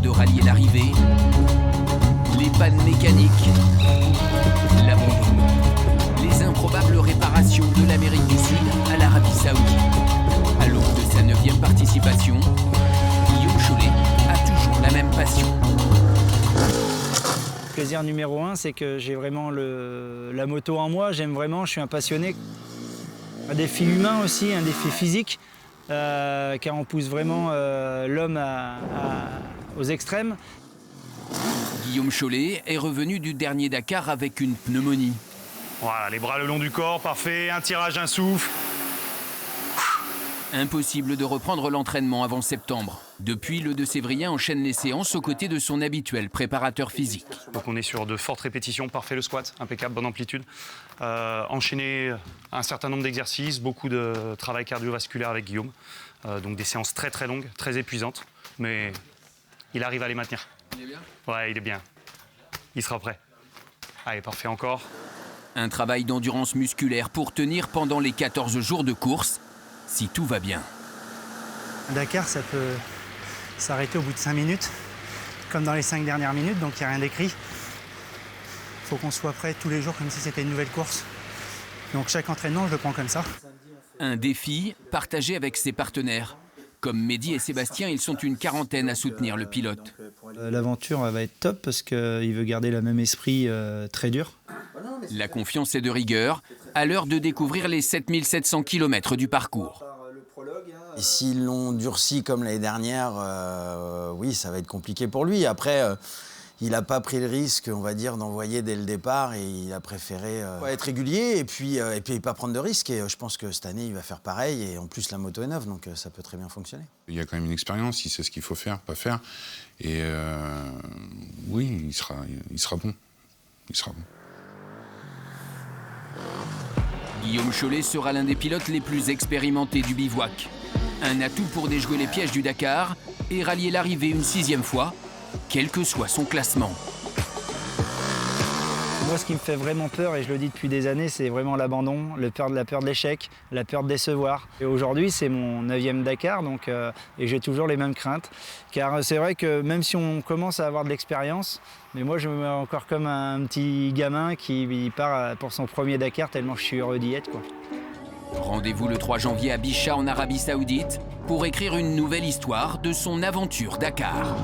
de rallier l'arrivée, les pannes mécaniques, l'abandon, les improbables réparations de l'Amérique du Sud à l'Arabie Saoudite. À l'aube de sa 9e participation, Guillaume Chollet a toujours la même passion. Le plaisir numéro 1, c'est que j'ai vraiment la moto en moi. J'aime vraiment, je suis un passionné. Un défi humain aussi, un défi physique, car on pousse vraiment l'homme aux extrêmes. Guillaume Chollet est revenu du dernier Dakar avec une pneumonie. Voilà, les bras le long du corps, parfait, un tirage, un souffle. Impossible de reprendre l'entraînement avant septembre. Depuis, le De-Sévrien enchaîne les séances aux côtés de son habituel préparateur physique. Donc on est sur de fortes répétitions, parfait le squat, impeccable, bonne amplitude. Enchaîner un certain nombre d'exercices, beaucoup de travail cardiovasculaire avec Guillaume. Donc des séances très très longues, très épuisantes, mais il arrive à les maintenir. Il est bien ? Ouais, il est bien. Il sera prêt. Allez, parfait encore. Un travail d'endurance musculaire pour tenir pendant les 14 jours de course, si tout va bien. Un Dakar, ça peut s'arrêter au bout de 5 minutes, comme dans les 5 dernières minutes, donc il n'y a rien d'écrit. Il faut qu'on soit prêt tous les jours comme si c'était une nouvelle course. Donc chaque entraînement, je le prends comme ça. Un défi partagé avec ses partenaires. Comme Mehdi et Sébastien, ils sont une quarantaine à soutenir le pilote. L'aventure va être top parce qu'il veut garder le même esprit très dur. La confiance est de rigueur, à l'heure de découvrir les 7700 km du parcours. Et s'ils l'ont durci comme l'année dernière, oui, ça va être compliqué pour lui. Après, il n'a pas pris le risque, on va dire, d'envoyer dès le départ et il a préféré être régulier et puis pas prendre de risques. Et je pense que cette année, il va faire pareil. Et en plus, la moto est neuve, donc ça peut très bien fonctionner. Il y a quand même une expérience, il sait ce qu'il faut faire, pas faire. Et oui, il sera bon. Il sera bon. Guillaume Chollet sera l'un des pilotes les plus expérimentés du bivouac. Un atout pour déjouer les pièges du Dakar et rallier l'arrivée une 6e fois, quel que soit son classement. Moi, ce qui me fait vraiment peur, et je le dis depuis des années, c'est vraiment l'abandon, la peur de l'échec, la peur de décevoir. Et aujourd'hui, c'est mon 9e Dakar, donc, et j'ai toujours les mêmes craintes. Car c'est vrai que même si on commence à avoir de l'expérience, mais moi, je me mets encore comme un petit gamin qui part pour son premier Dakar, tellement je suis heureux d'y être, quoi. Rendez-vous le 3 janvier à Bisha en Arabie Saoudite pour écrire une nouvelle histoire de son aventure Dakar.